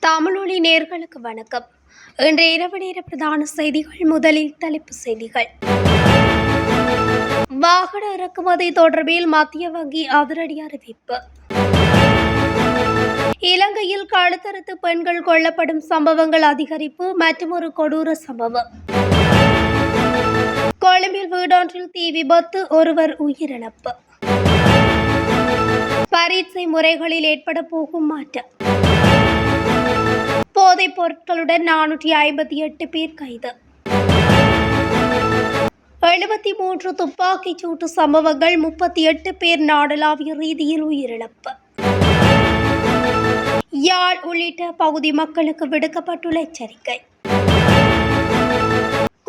தமிழொலி நேர்களுக்கு வணக்கம். இன்றைய இரவு நேர பிரதான செய்திகள். முதலில் தலைப்புச் செய்திகள். வாகன இறக்குமதி தொடர்பில் மத்திய வங்கி அதிரடி அறிவிப்பு. இலங்கையில் கழுத்தறுத்து பெண்கள் கொல்லப்படும் சம்பவங்கள் அதிகரிப்பு. மற்றொரு கொடூர சம்பவம். கொழும்பில் வீடொன்றில் தீ விபத்து, ஒருவர் உயிரிழப்பு. பரீட்சை முறைகளில் ஏற்பட போகும் மாற்றம். போதைப் பொருட்களுடன் 458 பேர் கைது. 73 துப்பாக்கிச் சூட்டு சம்பவங்கள், 38 பேர் நாடளாவிய ரீதியில் உயிரிழப்பு. யாழ் உள்ளிட்ட பகுதி மக்களுக்கு விடுக்கப்பட்டுள்ள எச்சரிக்கை.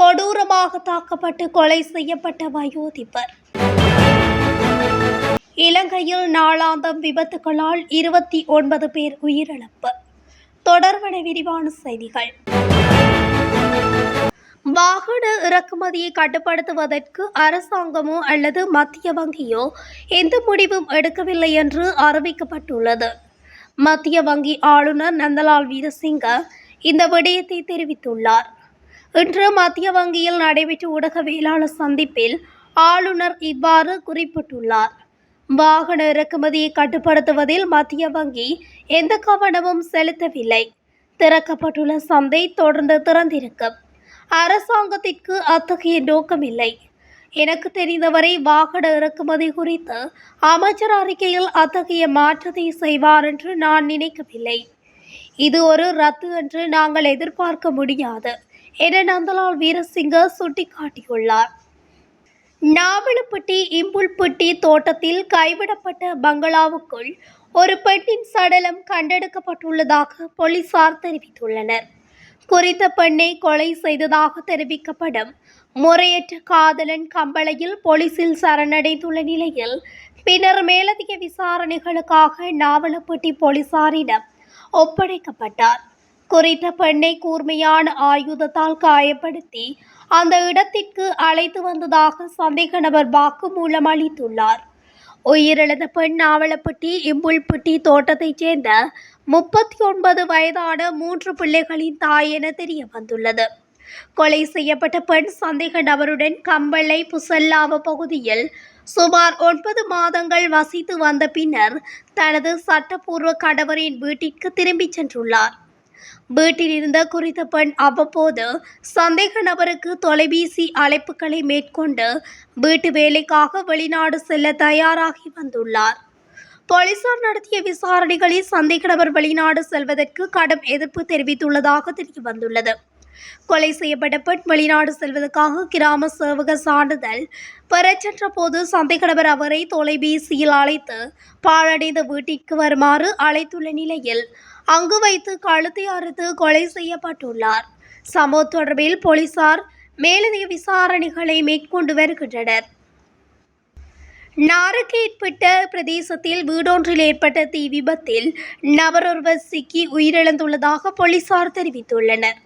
கொடூரமாக தாக்கப்பட்டு கொலை செய்யப்பட்ட வயோதிபர். இலங்கையில் நாளாந்தம் விபத்துகளால் 29 பேர் உயிரிழப்பு. தொடர்பான விரிவான செய்திகள். வாகன இறக்குமதியை கட்டுப்படுத்துவதற்கு அரசாங்கமோ அல்லது மத்திய வங்கியோ எந்த முடிவும் எடுக்கவில்லை என்று அறிவிக்கப்பட்டுள்ளது. மத்திய வங்கி ஆளுநர் நந்தலால் வீரசிங்க இந்த விடயத்தை தெரிவித்துள்ளார். இன்று மத்திய வங்கியில் நடைபெற்ற ஊடகவியலாளர் சந்திப்பில் ஆளுநர் இவ்வாறு குறிப்பிட்டுள்ளார். வாகன இறக்குமதியை கட்டுப்படுத்துவதில் மத்திய வங்கி எந்த கவனமும் செலுத்தவில்லை. திறக்கப்பட்டுள்ள சந்தை தொடர்ந்து திறந்திருக்கும். அரசாங்கத்திற்கு அத்தகைய நோக்கமில்லை. எனக்கு தெரிந்தவரை வாகன இறக்குமதி குறித்து அமைச்சர் அறிக்கையில் அத்தகைய மாற்றத்தை செய்வார் என்று நான் நினைக்கவில்லை. இது ஒரு ரத்து என்று நாங்கள் எதிர்பார்க்க முடியாது என நந்தலால் வீரசிங்க சுட்டிக்காட்டியுள்ளார். நாவலப்பட்டி இம்புல்பட்டி தோட்டத்தில் கைவிடப்பட்ட பங்களாவுக்குள் ஒரு பெண்ணின் சடலம் கண்டெடுக்கப்பட்டுள்ளதாக போலீசார் தெரிவித்துள்ளனர். குறித்த பெண்ணை கொலை செய்ததாக தெரிவிக்கப்படும் முறையற்ற காதலன் கம்பளையில் போலீசில் சரணடைந்துள்ள நிலையில் பின்னர் மேலதிக விசாரணைகளுக்காக நாவலப்பட்டி போலீசாரிடம் ஒப்படைக்கப்பட்டார். குறித்த பெண்ணை கூர்மையான ஆயுதத்தால் காயப்படுத்தி அந்த இடத்திற்கு அழைத்து வந்ததாக சந்தேக நபர் வாக்குமூலம் அளித்துள்ளார். உயிரிழந்த பெண் நாவலப்பட்டி இம்புல்பட்டி தோட்டத்தைச் சேர்ந்த 39 வயதான 3 பிள்ளைகளின் தாய் என தெரிய வந்துள்ளது. கொலை செய்யப்பட்ட பெண் சந்தேக நபருடன் கம்பளை புசல்லாவ பகுதியில் சுமார் 9 மாதங்கள் வசித்து வந்த பின்னர் தனது சட்டப்பூர்வ கணவரின் வீட்டிற்கு திரும்பிச் சென்றுள்ளார். வீட்டில் இருந்த குறித்த பெண் அவ்வப்போது சந்தேக நபருக்கு தொலைபேசி அழைப்புகளை மேற்கொண்டு வீட்டு வேலைக்காக வெளிநாடு செல்ல தயாராகி வந்துள்ளார். போலீசார் நடத்திய விசாரணைகளில் சந்தேக நபர் வெளிநாடு செல்வதற்கு கடும் எதிர்ப்பு தெரிவித்துள்ளதாக தெரிய வந்துள்ளது. கொலை செய்யப்பட்ட பெண் வெளிநாடு செல்வதற்காக கிராம சேவக சான்றிதழ் பெறச் சென்ற போது சந்தேக நபர் அவரை தொலைபேசியில் அழைத்து பாழடைந்த வீட்டிற்கு வருமாறு அழைத்துள்ள நிலையில் அங்கு வைத்து கழுத்தை அறுத்து கொலை செய்யப்பட்டுள்ளார். சம்பவ தொடர்பில் போலீசார் மேலதிக விசாரணைகளை மேற்கொண்டு வருகின்றனர். நாரகேட்பட்ட பிரதேசத்தில் வீடொன்றில் ஏற்பட்ட தீ விபத்தில் நபரொருவர் சிக்கி உயிரிழந்துள்ளதாக போலீசார் தெரிவித்துள்ளனர்.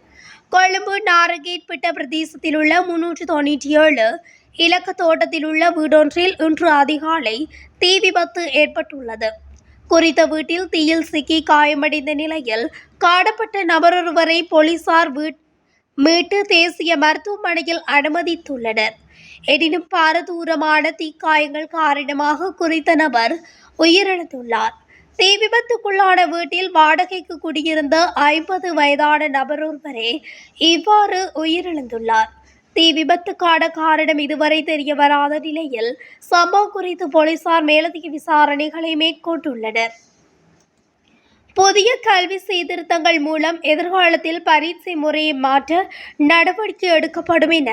கொழும்பு நாரகேட்பட்ட பிரதேசத்தில் உள்ள 397 இலக்க தோட்டத்தில் உள்ள வீடொன்றில் இன்று அதிகாலை தீ விபத்து ஏற்பட்டுள்ளது. குறித்த வீட்டில் தீயில் சிக்கி காயமடைந்த நிலையில் காணப்பட்ட நபரொருவரை போலீசார் மீட்டு தேசிய மருத்துவமனையில் அனுமதித்துள்ளனர். எனினும் பாரதூரமான தீக்காயங்கள் காரணமாக குறித்த நபர் உயிரிழந்துள்ளார். தீ விபத்துக்குள்ளான வீட்டில் வாடகைக்கு குடியிருந்த 50 வயதான நபரொருவரே இவ்வாறு உயிரிழந்துள்ளார். தீ விபத்துக்கான காரணம் இதுவரை தெரிய வராத நிலையில் சம்பவம் குறித்து போலீசார் மேலதிக விசாரணைகளை மேற்கொண்டுள்ளனர். புதிய கல்வி சீர்திருத்தங்கள் மூலம் எதிர்காலத்தில் பரீட்சை முறையை மாற்ற நடவடிக்கை எடுக்கப்படும் என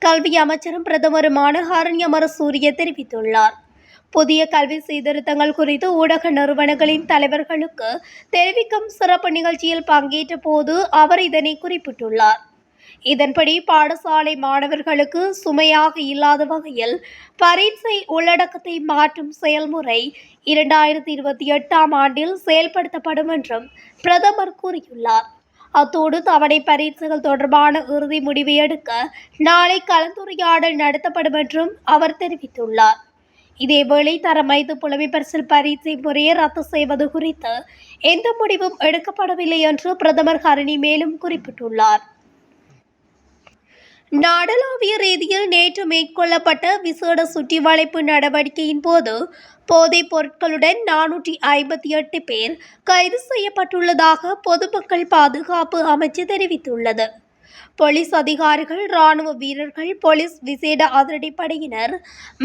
கல்வி அமைச்சரும் பிரதமருமான ஹரண்ய அமரசூரிய தெரிவித்துள்ளார். புதிய கல்வி சீர்திருத்தங்கள் குறித்து ஊடக நிறுவனங்களின் தலைவர்களுக்கு தெரிவிக்கும் சிறப்பு நிகழ்ச்சியில் பங்கேற்ற போது அவர் இதனை குறிப்பிட்டுள்ளார். இதன்படி பாடசாலை மாணவர்களுக்கு சுமையாக இல்லாத வகையில் பரீட்சை உள்ளடக்கத்தை மாற்றும் செயல்முறை 2028ஆம் ஆண்டில் செயல்படுத்தப்படும் என்றும் பிரதமர் கூறியுள்ளார். அத்தோடு தவணை பரீட்சைகள் தொடர்பான இறுதி முடிவை எடுக்க நாளை கலந்துரையாடல் நடத்தப்படும் என்றும் அவர் தெரிவித்துள்ளார். இதேவேளை தரம் 5 புலமைப்பரிசில் பரீட்சை முறையை ரத்து செய்வது குறித்து எந்த முடிவும் எடுக்கப்படவில்லை என்று பிரதமர் ஹரணி மேலும் குறிப்பிட்டுள்ளார். நாடளாவிய ரீதியில் நேற்று மேற்கொள்ளப்பட்ட விசேட சுற்றி வளைப்பு நடவடிக்கையின் போது போதைப் பொருட்களுடன் 458 பேர் கைது செய்யப்பட்டுள்ளதாக பொதுமக்கள் பாதுகாப்பு அமைச்சு தெரிவித்துள்ளது. போலீஸ் அதிகாரிகள், இராணுவ வீரர்கள், போலீஸ் விசேட அதிரடிப்படையினர்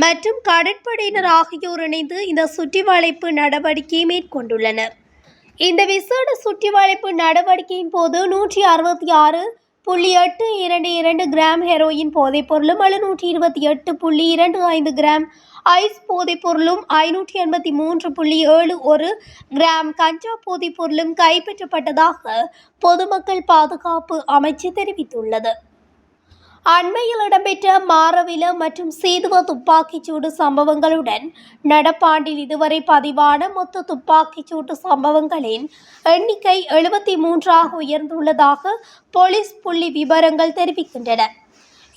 மற்றும் கடற்படையினர் ஆகியோர் இணைந்து இந்த சுற்றி வளைப்பு நடவடிக்கையை மேற்கொண்டுள்ளனர். இந்த விசேட சுற்றி வளைப்பு நடவடிக்கையின் போது 166.822 கிராம் ஹெரோயின் போதைப் பொருளும் 728.25 கிராம் ஐஸ் போதைப் பொருளும் 583.71 கிராம் கஞ்சா போதைப் பொருளும் கைப்பற்றப்பட்டதாக பொதுமக்கள் பாதுகாப்பு அமைச்சு தெரிவித்துள்ளது. அண்மையில் இடம்பெற்ற மாரவில மற்றும் சீதுவ துப்பாக்கிச்சூடு சம்பவங்களுடன் நடப்பாண்டில் இதுவரை பதிவான மொத்த துப்பாக்கிச்சூட்டு சம்பவங்களின் எண்ணிக்கை 73ஆக உயர்ந்துள்ளதாக போலீஸ் புள்ளி விவரங்கள் தெரிவிக்கின்றன.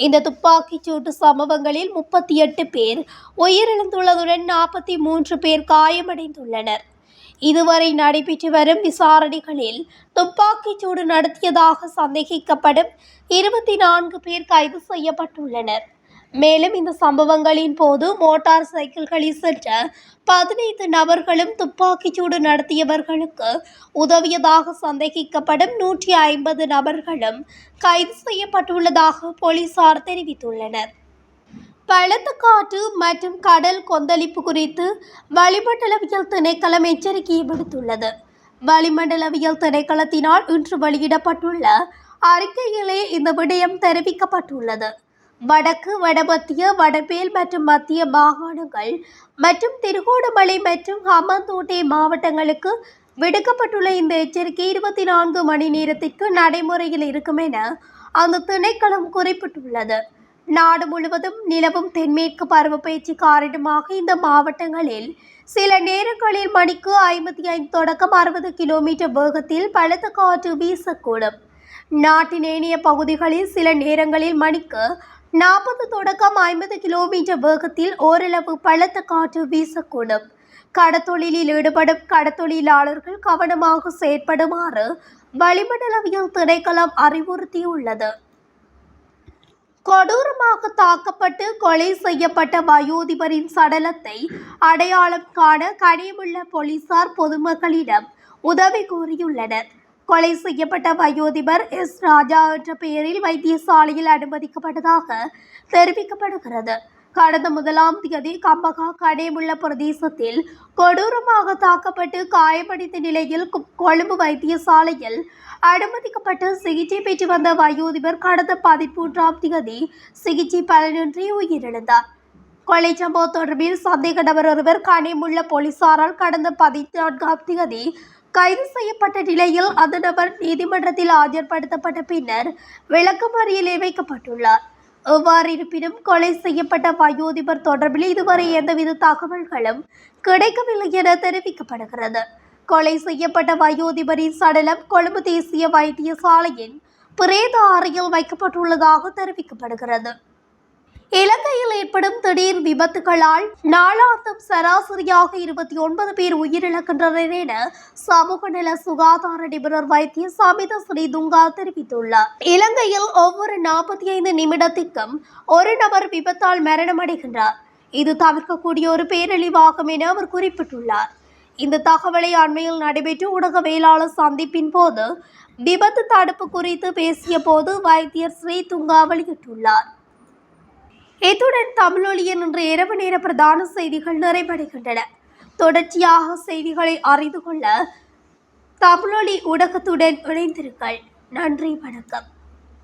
இந்த துப்பாக்கிச்சூட்டு சம்பவங்களில் 38 பேர் உயிரிழந்துள்ளதுடன் 43 பேர் காயமடைந்துள்ளனர். இதுவரை நடைபெற்று வரும் விசாரணைகளில் துப்பாக்கிச்சூடு நடத்தியதாக சந்தேகிக்கப்படும் 24 பேர் கைது செய்யப்பட்டுள்ளனர். மேலும் இந்த சம்பவங்களின் போது மோட்டார் சைக்கிள்களில் சென்ற 15 நபர்களும் துப்பாக்கிச்சூடு நடத்தியவர்களுக்கு உதவியதாக சந்தேகிக்கப்படும் 150 நபர்களும் கைது செய்யப்பட்டுள்ளதாக போலீசார் தெரிவித்துள்ளனர். பலத்த காற்று மற்றும் கடல் கொந்தளிப்பு குறித்து வளிமண்டலவியல் திணைக்களம் எச்சரிக்கையை விடுத்துள்ளது. வளிமண்டலவியல் திணைக்களத்தினால் இன்று வெளியிடப்பட்டுள்ள அறிக்கையிலே இந்த விடயம் தெரிவிக்கப்பட்டுள்ளது. வடக்கு, வடமத்திய, வடமேல் மற்றும் மத்திய மாகாணங்கள் மற்றும் திருகோணமலை மற்றும் ஹம்பாந்தோட்டை மாவட்டங்களுக்கு விடுக்கப்பட்டுள்ள இந்த எச்சரிக்கை 24 மணி நேரத்திற்கு நடைமுறையில் இருக்கும் என அந்த திணைக்களம் குறிப்பிட்டுள்ளது. நாடு முழுவதும் நிலவும் தென்மேற்கு பருவப்பெயர்ச்சி காரணமாக இந்த மாவட்டங்களில் சில நேரங்களில் மணிக்கு 55 தொடக்கம் 60 கிலோமீட்டர் வேகத்தில் பலத்த காற்று வீசக்கூடும். நாட்டின் ஏனைய பகுதிகளில் சில நேரங்களில் மணிக்கு 40 தொடக்கம் 50 கிலோமீட்டர் வேகத்தில் ஓரளவு பலத்த காற்று வீசக்கூடும். கடத்தொழிலில் ஈடுபடும் கடத்தொழிலாளர்கள் கவனமாக செயற்படுமாறு வளிமண்டலவியல் திணைக்களம் அறிவுறுத்தியுள்ளது. கொடூரமாக தாக்கப்பட்டு கொலை செய்யப்பட்ட வயோதிபரின் சடலத்தை அடையாளம் காண கனியமுள்ள போலீசார் பொதுமக்களிடம் உதவி கோரியுள்ளனர். கொலை செய்யப்பட்ட வயோதிபர் எஸ். ராஜா என்ற பெயரில் வைத்தியசாலையில் அனுமதிக்கப்பட்டதாக தெரிவிக்கப்படுகிறது. கடந்த 1ஆம் தேதி கம்பகா கனியமுள்ள பிரதேசத்தில் கொடூரமாக தாக்கப்பட்டு காயமடைந்த நிலையில் கொழும்பு வைத்தியசாலையில் அனுமதிக்கப்பட்டு சிகிச்சை பெற்று வந்த வயோதிபர் கடந்த 13ஆம் தேதி சிகிச்சை பலனின்றி உயிரிழந்தார். கொலை சம்பவம் தொடர்பில் சந்தேக நபர் ஒருவர் கனியமுள்ள போலீசாரால் கடந்த 14ஆம் தேதி கைது செய்யப்பட்ட நிலையில் அந்த நபர் நீதிமன்றத்தில் ஆஜர்படுத்தப்பட்ட பின்னர் விளக்கமறியலில் வைக்கப்பட்டுள்ளார். எவ்வாறு இருப்பினும் கொலை செய்யப்பட்ட வயோதிபர் தொடர்பில் இதுவரை எந்தவித தகவல்களும் கிடைக்கவில்லை என தெரிவிக்கப்படுகிறது. கொலை செய்யப்பட்ட வயோதிபரின் சடலம் கொழும்பு தேசிய வைத்தியசாலையின் பிரேத அறையில் வைக்கப்பட்டுள்ளதாக தெரிவிக்கப்படுகிறது. இலங்கையில் ஏற்படும் திடீர் விபத்துகளால் நாளாந்தம் சராசரியாக 29 பேர் உயிரிழக்கின்றனர் என சமூக நல சுகாதார நிபுணர் வைத்திய சமித ஸ்ரீதுங்கா தெரிவித்துள்ளார். இலங்கையில் ஒவ்வொரு 45 நிமிடத்திற்கும் ஒரு நபர் விபத்தால் மரணமடைகின்றார். இது தவிர்க்கக்கூடிய ஒரு பேரழிவாகும் என அவர் குறிப்பிட்டுள்ளார். இந்த தகவலை அண்மையில் நடைபெற்ற ஊடகவியலாளர் சந்திப்பின் போது விபத்து தடுப்பு குறித்து பேசிய போது வைத்தியர் ஸ்ரீதுங்கா வெளியிட்டுள்ளார். இத்துடன் தமிழொலியின் இன்று இரவு நேர பிரதான செய்திகள் நிறைவடைகின்றன. தொடர்ச்சியாக செய்திகளை அறிந்து கொள்ள தமிழொலி ஊடகத்துடன் இணைந்திருங்கள். நன்றி, வணக்கம்.